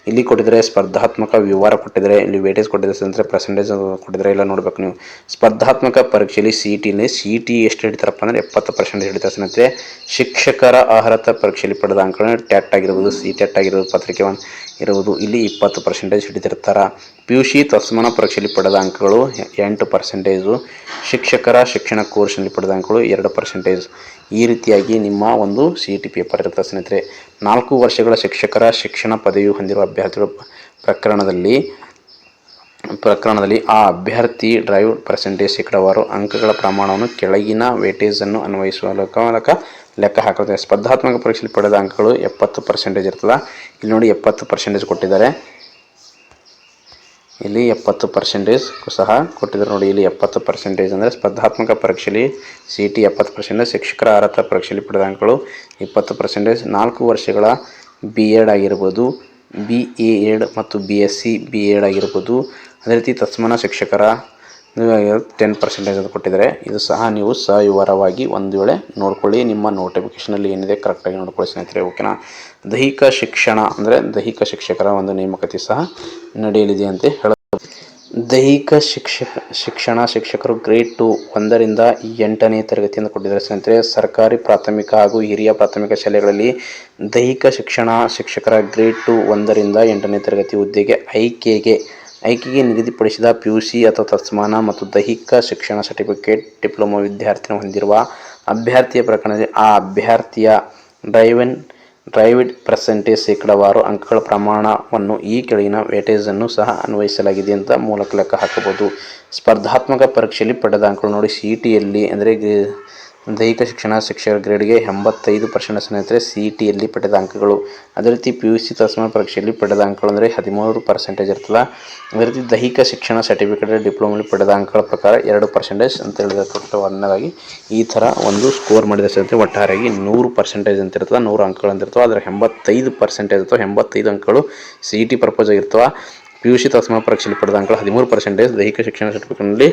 ಇಲ್ಲಿ ಕೊಟ್ಟಿದ್ದಾರೆ ಸ್ಪರ್ಧಾತ್ಮಕ ವಿವರ ಕೊಟ್ಟಿದ್ದಾರೆ. ಇಲ್ಲಿ ವೇಟೇಜ್ ಕೊಟ್ಟಿದ್ದಾರೆ ಅಂದರೆ ಪರ್ಸೆಂಟೇಜ್ ಕೊಟ್ಟಿದ್ದಾರೆ. ಇಲ್ಲ ನೋಡ್ಬೇಕು ನೀವು. ಸ್ಪರ್ಧಾತ್ಮಕ ಪರೀಕ್ಷೆಯಲ್ಲಿ CET ಎಷ್ಟು ಹಿಡಿತಾರಪ್ಪ ಅಂದರೆ 70% ಹಿಡಿತಾರೆ ಸ್ನೇಹಿತರೆ. ಶಿಕ್ಷಕರ ಅರ್ಹತಾ ಪರೀಕ್ಷೆಯಲ್ಲಿ ಪಡೆದ ಅಂಕಗಳು TET ಆಗಿರ್ಬೋದು, CTET ಆಗಿರ್ಬೋದು, ಪತ್ರಿಕೆ 1 ಇರುವುದು ಇಲ್ಲಿ 20% ಹಿಡಿದಿರ್ತಾರೆ. PUC ತತ್ಸಮಾನ ಪರೀಕ್ಷೆಯಲ್ಲಿ ಪಡೆದ ಅಂಕಗಳು 8%. ಶಿಕ್ಷಕರ ಶಿಕ್ಷಣ ಕೋರ್ಸ್ನಲ್ಲಿ ಪಡೆದ ಅಂಕಗಳು 2%. ಈ ರೀತಿಯಾಗಿ ನಿಮ್ಮ ಒಂದು CET ಪೇಪರ್ ಇರ್ತದೆ ಸ್ನೇಹಿತರೆ. 4 ವರ್ಷಗಳ ಶಿಕ್ಷಕರ ಶಿಕ್ಷಣ ಪದವಿ ಹೊಂದಿರುವ ಅಭ್ಯರ್ಥಿಗಳ ಪ್ರಕರಣದಲ್ಲಿ ಆ ಅಭ್ಯರ್ಥಿ ಡ್ರೈವ್ಡ್ ಪರ್ಸೆಂಟೇಜ್ ಶೇಕಡಾವಾರು ಅಂಕಗಳ ಪ್ರಮಾಣವನ್ನು ಕೆಳಗಿನ ವೇಟೇಜನ್ನು ಅನ್ವಯಿಸುವ ಲೆಕ್ಕ ಹಾಕುತ್ತದೆ. ಸ್ಪರ್ಧಾತ್ಮಕ ಪರೀಕ್ಷೆಯಲ್ಲಿ ಪಡೆದ ಅಂಕಗಳು 70% ಇರ್ತದೆ. ಇಲ್ಲಿ ನೋಡಿ 70% ಕೊಟ್ಟಿದ್ದಾರೆ. ಇಲ್ಲಿ 70% ಸಹ ಕೊಟ್ಟಿದ್ದಾರೆ ನೋಡಿ. ಇಲ್ಲಿ 70% ಅಂದರೆ ಸ್ಪರ್ಧಾತ್ಮಕ ಪರೀಕ್ಷೆಯಲ್ಲಿ CET 70%, ಶಿಕ್ಷಕರ ಅರ್ಹತಾ ಪರೀಕ್ಷೆಯಲ್ಲಿ ಪಡೆದ ಅಂಕಗಳು 20%. 4 ವರ್ಷಗಳ B.Ed ಆಗಿರ್ಬೋದು, B.A.Ed ಮತ್ತು BSc B.Ed ಆಗಿರ್ಬೋದು. ಅದೇ ರೀತಿ ತತ್ಸಮಾನ ಶಿಕ್ಷಕರ 10% ಅಂತ ಕೊಟ್ಟಿದ್ದಾರೆ. ಇದು ಸಹ ನೀವು ಸವಿವರವಾಗಿ ಒಂದು ವೇಳೆ ನೋಡ್ಕೊಳ್ಳಿ. ನಿಮ್ಮ ನೋಟಿಫಿಕೇಷನಲ್ಲಿ ಏನಿದೆ ಕರೆಕ್ಟಾಗಿ ನೋಡ್ಕೊಳ್ಳಿ ಸ್ನೇಹಿತರೆ. ಓಕೆನಾ. ದೈಹಿಕ ಶಿಕ್ಷಣ ಅಂದರೆ ದೈಹಿಕ ಶಿಕ್ಷಕರ ಒಂದು ನೇಮಕಾತಿ ಸಹ ನಡೆಯಲಿದೆ ಅಂತ ಹೇಳಬಹುದು. ದೈಹಿಕ ಶಿಕ್ಷಕರು ಗ್ರೇಡ್ 2 1ರಿಂದ 8ನೇ ತರಗತಿಯಿಂದ ಕೊಟ್ಟಿದ್ದಾರೆ ಸ್ನೇಹಿತರೆ. ಸರ್ಕಾರಿ ಪ್ರಾಥಮಿಕ ಹಾಗೂ ಹಿರಿಯ ಪ್ರಾಥಮಿಕ ಶಾಲೆಗಳಲ್ಲಿ ದೈಹಿಕ ಶಿಕ್ಷಕರ ಗ್ರೇಡ್ 2 1ರಿಂದ 8ನೇ ತರಗತಿ ಹುದ್ದೆಗೆ ಆಯ್ಕೆಗೆ ನಿಗದಿಪಡಿಸಿದ PUC ಅಥವಾ ತತ್ಸಮಾನ ಮತ್ತು ದೈಹಿಕ ಶಿಕ್ಷಣ ಸರ್ಟಿಫಿಕೇಟ್ ಡಿಪ್ಲೊಮಾ ವಿದ್ಯಾರ್ಥಿ ಹೊಂದಿರುವ ಅಭ್ಯರ್ಥಿಯ ಪ್ರಕರಣದಲ್ಲಿ ಆ ಅಭ್ಯರ್ಥಿಯ ಡ್ರೈವ್ಡ್ ಪರ್ಸೆಂಟೇಜ್ ಶೇಕಡಾವಾರು ಅಂಕಗಳ ಪ್ರಮಾಣವನ್ನು ಈ ಕೆಳಗಿನ ವೇಟೇಜನ್ನು ಸಹ ಅನ್ವಯಿಸಲಾಗಿದೆ ಅಂತ ಮೂಲಕ ಲೆಕ್ಕ ಹಾಕಬಹುದು. ಸ್ಪರ್ಧಾತ್ಮಕ ಪರೀಕ್ಷೆಯಲ್ಲಿ ಪಡೆದ ಅಂಕಗಳು ನೋಡಿ. CETಯಲ್ಲಿ ಅಂದರೆ ದೈಹಿಕ ಶಿಕ್ಷಣ ಶಿಕ್ಷಕರ ಗ್ರೇಡ್ಗೆ 85% ಸ್ನೇಹಿತರೆ. CETಯಲ್ಲಿ ಪಡೆದ ಅಂಕಗಳು. ಅದೇ ರೀತಿ PUC ತತ್ಸಮ ಪರೀಕ್ಷೆಯಲ್ಲಿ ಪಡೆದ ಅಂಕಗಳು ಅಂದರೆ 13% ಇರ್ತದೆ. ಅದೇ ರೀತಿ ದೈಹಿಕ ಶಿಕ್ಷಣ ಸರ್ಟಿಫಿಕೇಟ್ ಡಿಪ್ಲೊಮಲ್ಲಿ ಪಡೆದ ಅಂಕಗಳ ಪ್ರಕಾರ 2% ಅಂತ ಹೇಳಿದರೆ ಒಟ್ಟಾಗಿ ಈ ಥರ ಒಂದು ಸ್ಕೋರ್ ಮಾಡಿದ ಸ್ನೇಹಿತರೆ. ಒಟ್ಟಾರೆಯಾಗಿ 100% ಅಂತ ಇರ್ತದೆ, 100 ಅಂಕಗಳು ಅಂತ ಇರ್ತವೆ. ಅದರ 85% ಇರ್ತವೆ. 85 ಅಂಕಗಳು CET ಪರ್ಪಸ್ ಆಗಿರ್ತವೆ. PUC ತತ್ಸಮ ಪರೀಕ್ಷೆಯಲ್ಲಿ ಪಡೆದ ಅಂಕಗಳು 13%, ದೈಹಿಕ ಶಿಕ್ಷಣ ಸರ್ಟಿಫಿಕೇಟ್ನಲ್ಲಿ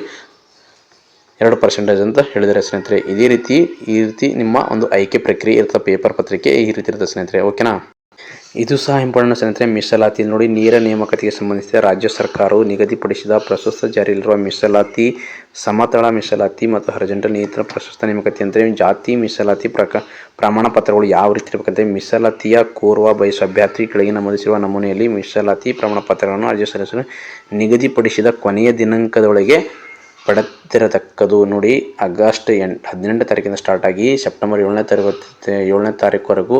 2% ಅಂತ ಹೇಳಿದರೆ ಸ್ನೇಹಿತರೆ. ಈ ರೀತಿ ನಿಮ್ಮ ಒಂದು ಆಯ್ಕೆ ಪ್ರಕ್ರಿಯೆ ಇರ್ತದೆ. ಪೇಪರ್ ಪತ್ರಿಕೆ ಈ ರೀತಿ ಇರ್ತದೆ ಸ್ನೇಹಿತರೆ. ಓಕೆನಾ. ಇದು ಸಹ ಇಂಪಾರ್ಟೆಂಟ್ ಸ್ನೇಹಿತರೆ. ಮೀಸಲಾತಿ ನೋಡಿ, ನೇರ ನೇಮಕಾತಿಗೆ ಸಂಬಂಧಿಸಿದ ರಾಜ್ಯ ಸರ್ಕಾರವು ನಿಗದಿಪಡಿಸಿದ ಪ್ರಸ್ತುತ ಜಾರಿಯಲ್ಲಿರುವ ಮೀಸಲಾತಿ, ಸಮತಳ ಮೀಸಲಾತಿ ಮತ್ತು ಹಾರಿಜಾಂಟಲ್ ನಿಯಂತ್ರಣ ಪ್ರಸ್ತುತ ನೇಮಕಾತಿ ಅಂದರೆ ಜಾತಿ ಮೀಸಲಾತಿ ಪ್ರಮಾಣ ಪತ್ರಗಳು ಯಾವ ರೀತಿ ಇರಬೇಕಂದ್ರೆ, ಮೀಸಲಾತಿಯ ಕೋರುವ ಬಯಸುವ ಅಭ್ಯರ್ಥಿ ಕೆಳಗೆ ನಮೂದಿಸಿರುವ ನಮೂನೆಯಲ್ಲಿ ಮೀಸಲಾತಿ ಪ್ರಮಾಣ ಪತ್ರಗಳನ್ನು ಅರ್ಜಿ ಸಲ್ಲಿಸಲು ನಿಗದಿಪಡಿಸಿದ ಕೊನೆಯ ದಿನಾಂಕದೊಳಗೆ ಪಡೆದಿರತಕ್ಕದು. ನೋಡಿ, ಆಗಸ್ಟ್ 18 ತಾರೀಕಿಂದ ಸ್ಟಾರ್ಟ್ ಆಗಿ ಸೆಪ್ಟೆಂಬರ್ 7ನೇ ತಾರೀಕುವರೆಗೂ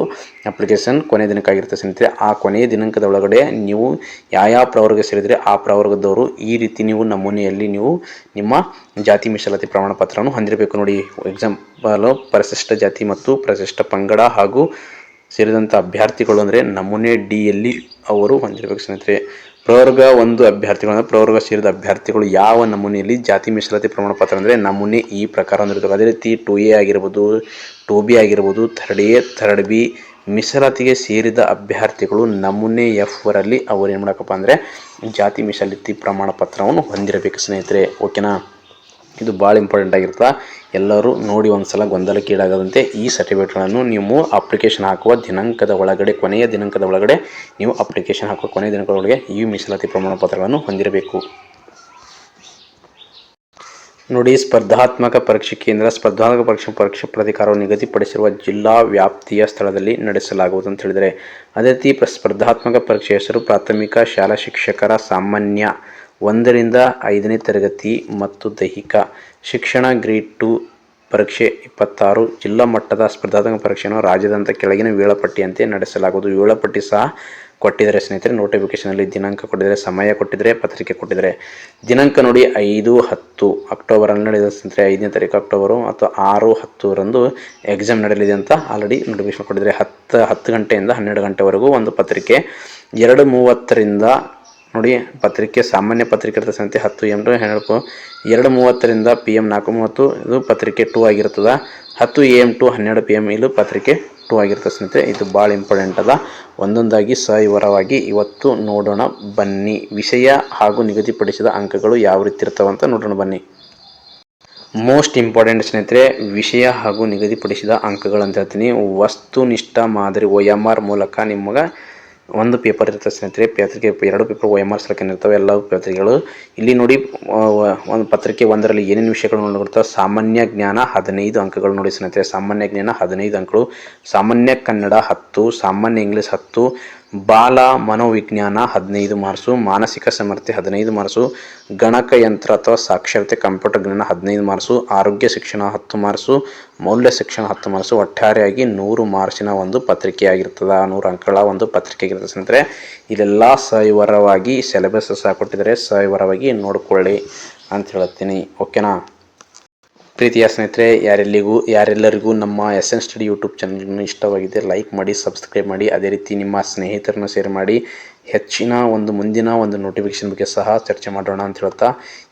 ಅಪ್ಲಿಕೇಶನ್ ಕೊನೆಯ ದಿನಕ್ಕೆ ಆಗಿರುತ್ತೆ ಸ್ನೇಹಿತರೆ. ಆ ಕೊನೆಯ ದಿನಾಂಕದ ಒಳಗಡೆ ನೀವು ಯಾವ ಪ್ರವರ್ಗ ಸೇರಿದರೆ ಆ ಪ್ರವರ್ಗದವರು ಈ ರೀತಿ ನೀವು ನಮೂನೆಯಲ್ಲಿ ನೀವು ನಿಮ್ಮ ಜಾತಿ ಮೀಸಲಾತಿ ಪ್ರಮಾಣ ಪತ್ರವನ್ನು ಹೊಂದಿರಬೇಕು. ನೋಡಿ, ಎಕ್ಸಾಂಪಲ್ ಪರಿಶಿಷ್ಟ ಜಾತಿ ಮತ್ತು ಪರಿಶಿಷ್ಟ ಪಂಗಡ ಹಾಗೂ ಸೇರಿದಂಥ ಅಭ್ಯರ್ಥಿಗಳು ಅಂದರೆ ನಮೂನೆ ಡಿಯಲ್ಲಿ ಅವರು ಹೊಂದಿರಬೇಕು ಸ್ನೇಹಿತರೆ. ಪ್ರವರ್ಗ 1 ಅಭ್ಯರ್ಥಿಗಳು ಅಂದರೆ ಪ್ರವರ್ಗ ಸೇರಿದ ಅಭ್ಯರ್ಥಿಗಳು ಯಾವ ನಮೂನೆಯಲ್ಲಿ ಜಾತಿ ಮೀಸಲಾತಿ ಪ್ರಮಾಣ ಪತ್ರ ಅಂದರೆ ನಮೂನೆ ಈ ಪ್ರಕಾರ ಹೊಂದಿರಬೇಕು. ಅದೇ ರೀತಿ 2A ಆಗಿರ್ಬೋದು, 2B ಆಗಿರ್ಬೋದು, 3A, 3B ಮೀಸಲಾತಿಗೆ ಸೇರಿದ ಅಭ್ಯರ್ಥಿಗಳು ನಮೂನೆ F ಅವರು ಏನು ಮಾಡಬೇಕಪ್ಪ ಅಂದರೆ ಜಾತಿ ಮೀಸಲಾತಿ ಪ್ರಮಾಣ ಪತ್ರವನ್ನು ಹೊಂದಿರಬೇಕು ಸ್ನೇಹಿತರೆ. ಓಕೆನಾ. ಇದು ಭಾಳ ಇಂಪಾರ್ಟೆಂಟ್ ಆಗಿರ್ತದೆ. ಎಲ್ಲರೂ ನೋಡಿ ಒಂದ್ಸಲ ಗೊಂದಲಕ್ಕೀಡಾಗದಂತೆ ಈ ಸರ್ಟಿಫಿಕೇಟ್ಗಳನ್ನು ನೀವು ಅಪ್ಲಿಕೇಶನ್ ಹಾಕುವ ದಿನಾಂಕದ ಒಳಗಡೆ, ಕೊನೆಯ ದಿನಾಂಕದ ಒಳಗಡೆ ನೀವು ಅಪ್ಲಿಕೇಶನ್ ಹಾಕುವ ಕೊನೆಯ ದಿನಾಂಕದ ಒಳಗೆ ಈ ಮೀಸಲಾತಿ ಪ್ರಮಾಣ ಪತ್ರಗಳನ್ನು ಹೊಂದಿರಬೇಕು. ನೋಡಿ, ಸ್ಪರ್ಧಾತ್ಮಕ ಪರೀಕ್ಷೆ ಕೇಂದ್ರ. ಸ್ಪರ್ಧಾತ್ಮಕ ಪರೀಕ್ಷೆ ಪ್ರಾಧಿಕಾರವು ನಿಗದಿಪಡಿಸಿರುವ ಜಿಲ್ಲಾ ವ್ಯಾಪ್ತಿಯ ಸ್ಥಳದಲ್ಲಿ ನಡೆಸಲಾಗುವುದು ಅಂತ ಹೇಳಿದರೆ, ಅದೇ ರೀತಿ ಸ್ಪರ್ಧಾತ್ಮಕ ಪರೀಕ್ಷೆ ಹೆಸರು ಪ್ರಾಥಮಿಕ ಶಾಲಾ ಶಿಕ್ಷಕರ ಸಾಮಾನ್ಯ 1ರಿಂದ 5ನೇ ತರಗತಿ ಮತ್ತು ದೈಹಿಕ ಶಿಕ್ಷಣ ಗ್ರೇಡ್ 2 ಪರೀಕ್ಷೆ 26. ಜಿಲ್ಲಾ ಮಟ್ಟದ ಸ್ಪರ್ಧಾತ್ಮಕ ಪರೀಕ್ಷೆಯನ್ನು ರಾಜ್ಯಾದ್ಯಂತ ಕೆಳಗಿನ ವೇಳಾಪಟ್ಟಿಯಂತೆ ನಡೆಸಲಾಗುವುದು. ವೇಳಾಪಟ್ಟಿ ಸಹ ಕೊಟ್ಟಿದ್ದಾರೆ ಸ್ನೇಹಿತರೆ. ನೋಟಿಫಿಕೇಶನಲ್ಲಿ ದಿನಾಂಕ ಕೊಟ್ಟಿದ್ದಾರೆ, ಸಮಯ ಕೊಟ್ಟಿದ್ದಾರೆ, ಪತ್ರಿಕೆ ಕೊಟ್ಟಿದ್ದಾರೆ. ದಿನಾಂಕ ನೋಡಿ 5-10 ಅಕ್ಟೋಬರಲ್ಲಿ ನಡೆದ ಸ್ನೇಹಿತರೆ. 5ನೇ ತಾರೀಕು ಅಕ್ಟೋಬರು ಮತ್ತು 6-10ರಂದು ಎಕ್ಸಾಮ್ ನಡೆಯಲಿದೆ ಅಂತ ಆಲ್ರೆಡಿ ನೋಟಿಫಿಕೇಶನ್ ಕೊಟ್ಟಿದ್ದಾರೆ. 10 ಗಂಟೆಯಿಂದ 12 ಗಂಟೆವರೆಗೂ ಒಂದು ಪತ್ರಿಕೆ. 2:30ರಿಂದ ನೋಡಿ ಪತ್ರಿಕೆ, ಸಾಮಾನ್ಯ ಪತ್ರಿಕೆ ಇರ್ತದೆ ಸ್ನೇಹಿತರೆ. 10 AM 2:30ರಿಂದ PM 4:30 ಇದು ಪತ್ರಿಕೆ 2 ಆಗಿರ್ತದೆ. 10 AM to 12 PM ಇದು ಪತ್ರಿಕೆ 2 ಆಗಿರ್ತದೆ ಸ್ನೇಹಿತರೆ. ಇದು ಭಾಳ ಇಂಪಾರ್ಟೆಂಟ್ ಅದ. ಒಂದೊಂದಾಗಿ ಸವಿವರವಾಗಿ ಇವತ್ತು ನೋಡೋಣ ಬನ್ನಿ. ವಿಷಯ ಹಾಗೂ ನಿಗದಿಪಡಿಸಿದ ಅಂಕಗಳು ಯಾವ ರೀತಿ ಇರ್ತಾವಂತ ನೋಡೋಣ ಬನ್ನಿ. ಮೋಸ್ಟ್ ಇಂಪಾರ್ಟೆಂಟ್ ಸ್ನೇಹಿತರೆ, ವಿಷಯ ಹಾಗೂ ನಿಗದಿಪಡಿಸಿದ ಅಂಕಗಳು ಅಂತ ಹೇಳ್ತೀನಿ. ವಸ್ತುನಿಷ್ಠ ಮಾದರಿ OMR ಮೂಲಕ ನಿಮಗೆ ಒಂದು ಪೇಪರ್ ಇರ್ತದೆ ಸ್ನೇಹಿತರೆ. ಪತ್ರಿಕೆ 2 ಪೇಪರ್ OMR ಸಲಕೇನು ಇರ್ತವೆ ಎಲ್ಲ ಪತ್ರಿಕೆಗಳು. ಇಲ್ಲಿ ನೋಡಿ ಒಂದು ಪತ್ರಿಕೆ 1ರಲ್ಲಿ ಏನೇನು ವಿಷಯಗಳು ನೋಡ್ಕೊಳ್ತಾವೆ. ಸಾಮಾನ್ಯ ಜ್ಞಾನ 15 ಅಂಕಗಳು ನೋಡಿ ಸ್ನೇಹಿತರೆ. ಸಾಮಾನ್ಯ ಜ್ಞಾನ 15 ಅಂಕಗಳು. ಸಾಮಾನ್ಯ ಕನ್ನಡ 10, ಸಾಮಾನ್ಯ ಇಂಗ್ಲೀಷ್ 10, ಬಾಲ ಮನೋವಿಜ್ಞಾನ 15 ಮಾರ್ಕ್ಸು, ಮಾನಸಿಕ ಸಾಮರ್ಥ್ಯ 15 ಮಾರ್ಕ್ಸು, ಗಣಕಯಂತ್ರ ಅಥವಾ ಸಾಕ್ಷರತೆ ಕಂಪ್ಯೂಟರ್ ಜ್ಞಾನ 15 ಮಾರ್ಕ್ಸು, ಆರೋಗ್ಯ ಶಿಕ್ಷಣ 10 ಮಾರ್ಕ್ಸು, ಮೌಲ್ಯ ಶಿಕ್ಷಣ 10 ಮಾರ್ಕ್ಸು. ಒಟ್ಟಾರೆಯಾಗಿ 100 ಮಾರ್ಕ್ಸಿನ ಒಂದು ಪತ್ರಿಕೆ ಆಗಿರ್ತದೆ. 100 ಅಂಕಗಳ ಒಂದು ಪತ್ರಿಕೆ ಆಗಿರ್ತದೆ ಸ್ನೇಹಿತರೆ. ಇಲ್ಲೆಲ್ಲ ಸವಿವರವಾಗಿ ಸಿಲೆಬಸ್ ಸಹ ಕೊಟ್ಟಿದ್ದಾರೆ, ಸವಿವರವಾಗಿ ನೋಡ್ಕೊಳ್ಳಿ ಅಂತ ಹೇಳ್ತೀನಿ. ಓಕೆನಾ. ಪ್ರೀತಿಯ ಸ್ನೇಹಿತರೆ, ಯಾರೆಲ್ಲರಿಗೂ ನಮ್ಮ SN ಸ್ಟಡಿ ಯೂಟ್ಯೂಬ್ ಚಾನಲ್ ಇಷ್ಟವಾಗಿದೆ ಲೈಕ್ ಮಾಡಿ, ಸಬ್ಸ್ಕ್ರೈಬ್ ಮಾಡಿ. ಅದೇ ರೀತಿ ನಿಮ್ಮ ಸ್ನೇಹಿತರನ್ನು ಶೇರ್ ಮಾಡಿ. ಹೆಚ್ಚಿನ ಮುಂದಿನ ಒಂದು ನೋಟಿಫಿಕೇಶನ್ ಬಗ್ಗೆ ಸಹ ಚರ್ಚೆ ಮಾಡೋಣ ಅಂತ ಹೇಳ್ತಾ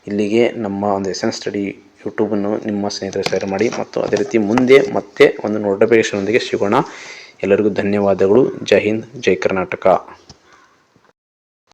ಇಲ್ಲಿಗೆ ನಮ್ಮ ಒಂದು SN ಸ್ಟಡಿ ಯೂಟ್ಯೂಬನ್ನು ನಿಮ್ಮ ಸ್ನೇಹಿತರು ಶೇರ್ ಮಾಡಿ. ಮತ್ತು ಅದೇ ರೀತಿ ಮುಂದೆ ಮತ್ತೆ ಒಂದು ನೋಟಿಫಿಕೇಶನ್ ಒಂದಿಗೆ ಸಿಗೋಣ. ಎಲ್ಲರಿಗೂ ಧನ್ಯವಾದಗಳು. ಜೈ ಹಿಂದ್, ಜೈ ಕರ್ನಾಟಕ.